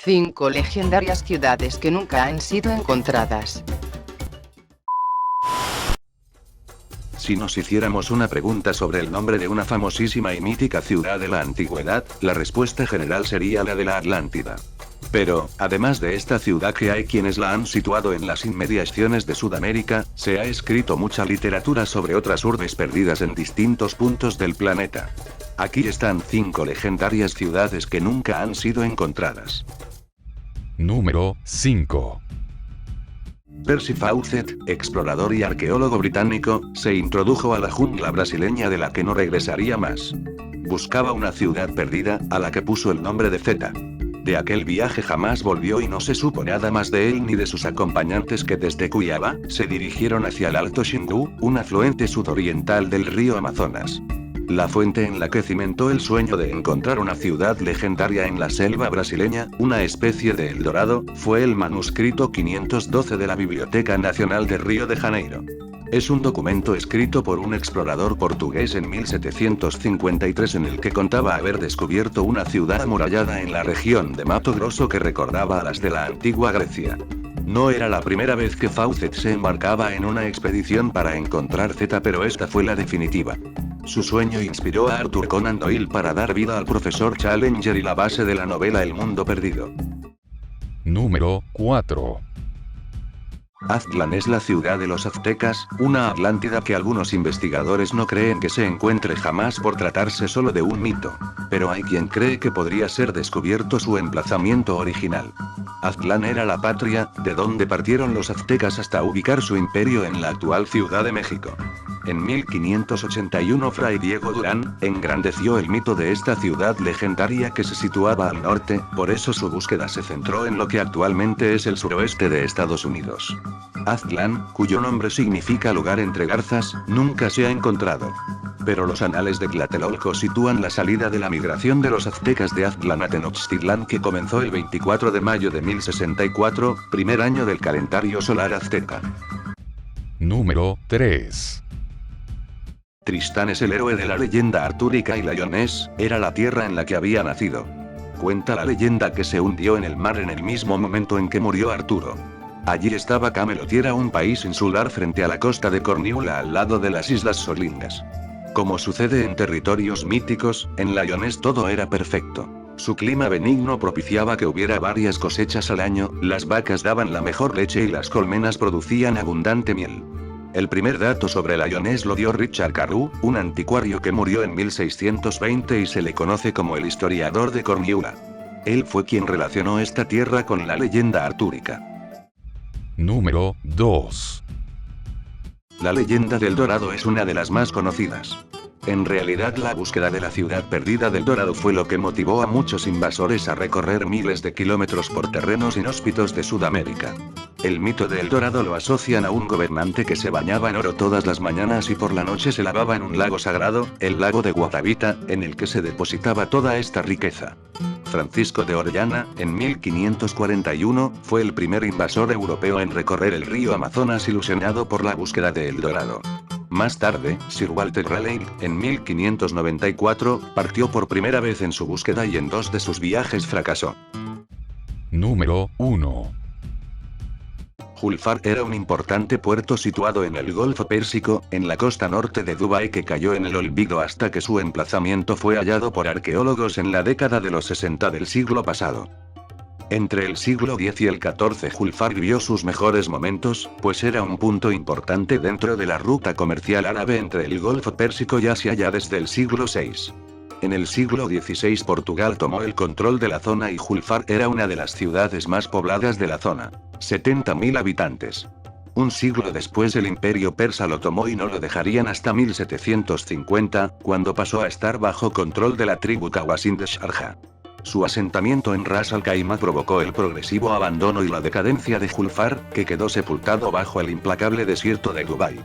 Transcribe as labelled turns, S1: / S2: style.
S1: 5 legendarias ciudades que nunca han sido encontradas.
S2: Si nos hiciéramos una pregunta sobre el nombre de una famosísima y mítica ciudad de la antigüedad, la respuesta general sería la de la Atlántida. Pero, además de esta ciudad que hay quienes la han situado en las inmediaciones de Sudamérica, se ha escrito mucha literatura sobre otras urbes perdidas en distintos puntos del planeta. Aquí están 5 legendarias ciudades que nunca han sido encontradas.
S3: Número 5.
S2: Percy Fawcett, explorador y arqueólogo británico, se introdujo a la jungla brasileña de la que no regresaría más. Buscaba una ciudad perdida, a la que puso el nombre de Zeta. De aquel viaje jamás volvió y no se supo nada más de él ni de sus acompañantes, que desde Cuiabá, se dirigieron hacia el Alto Xingu, un afluente sudoriental del río Amazonas. La fuente en la que cimentó el sueño de encontrar una ciudad legendaria en la selva brasileña, una especie de Eldorado, fue el manuscrito 512 de la Biblioteca Nacional de Río de Janeiro. Es un documento escrito por un explorador portugués en 1753 en el que contaba haber descubierto una ciudad amurallada en la región de Mato Grosso que recordaba a las de la antigua Grecia. No era la primera vez que Fawcett se embarcaba en una expedición para encontrar Zeta, pero esta fue la definitiva. Su sueño inspiró a Arthur Conan Doyle para dar vida al profesor Challenger y la base de la novela El Mundo Perdido.
S3: Número 4.
S2: Aztlán es la ciudad de los aztecas, una Atlántida que algunos investigadores no creen que se encuentre jamás por tratarse solo de un mito. Pero hay quien cree que podría ser descubierto su emplazamiento original. Aztlán era la patria, de donde partieron los aztecas hasta ubicar su imperio en la actual Ciudad de México. En 1581 Fray Diego Durán engrandeció el mito de esta ciudad legendaria que se situaba al norte, por eso su búsqueda se centró en lo que actualmente es el suroeste de Estados Unidos. Aztlán, cuyo nombre significa lugar entre garzas, nunca se ha encontrado. Pero los anales de Tlatelolco sitúan la salida de la migración de los aztecas de Aztlán a Tenochtitlán, que comenzó el 24 de mayo de 1064, primer año del calendario solar azteca.
S3: Número 3.
S2: Tristán es el héroe de la leyenda artúrica y Lyonés era la tierra en la que había nacido. Cuenta la leyenda que se hundió en el mar en el mismo momento en que murió Arturo. Allí estaba Camelot, y era un país insular frente a la costa de Corniula al lado de las Islas Solingas. Como sucede en territorios míticos, en Lyonés todo era perfecto. Su clima benigno propiciaba que hubiera varias cosechas al año, las vacas daban la mejor leche y las colmenas producían abundante miel. El primer dato sobre Lyonés lo dio Richard Carew, un anticuario que murió en 1620 y se le conoce como el historiador de Corniula. Él fue quien relacionó esta tierra con la leyenda artúrica.
S3: Número 2.
S2: La leyenda del Dorado es una de las más conocidas. En realidad, la búsqueda de la ciudad perdida del Dorado fue lo que motivó a muchos invasores a recorrer miles de kilómetros por terrenos inhóspitos de Sudamérica. El mito de El Dorado lo asocian a un gobernante que se bañaba en oro todas las mañanas y por la noche se lavaba en un lago sagrado, el lago de Guatavita, en el que se depositaba toda esta riqueza. Francisco de Orellana, en 1541, fue el primer invasor europeo en recorrer el río Amazonas ilusionado por la búsqueda de El Dorado. Más tarde, Sir Walter Raleigh, en 1594, partió por primera vez en su búsqueda y en 2 de sus viajes fracasó.
S3: Número 1.
S2: Julfar era un importante puerto situado en el Golfo Pérsico, en la costa norte de Dubái, que cayó en el olvido hasta que su emplazamiento fue hallado por arqueólogos en la década de los 60 del siglo pasado. Entre el siglo X y el XIV Julfar vivió sus mejores momentos, pues era un punto importante dentro de la ruta comercial árabe entre el Golfo Pérsico y Asia ya desde el siglo VI. En el siglo XVI Portugal tomó el control de la zona y Julfar era una de las ciudades más pobladas de la zona. 70.000 habitantes. Un siglo después el imperio persa lo tomó y no lo dejarían hasta 1750, cuando pasó a estar bajo control de la tribu Qawasin de Sharjah. Su asentamiento en Ras Al Khaimah provocó el progresivo abandono y la decadencia de Julfar, que quedó sepultado bajo el implacable desierto de Dubái.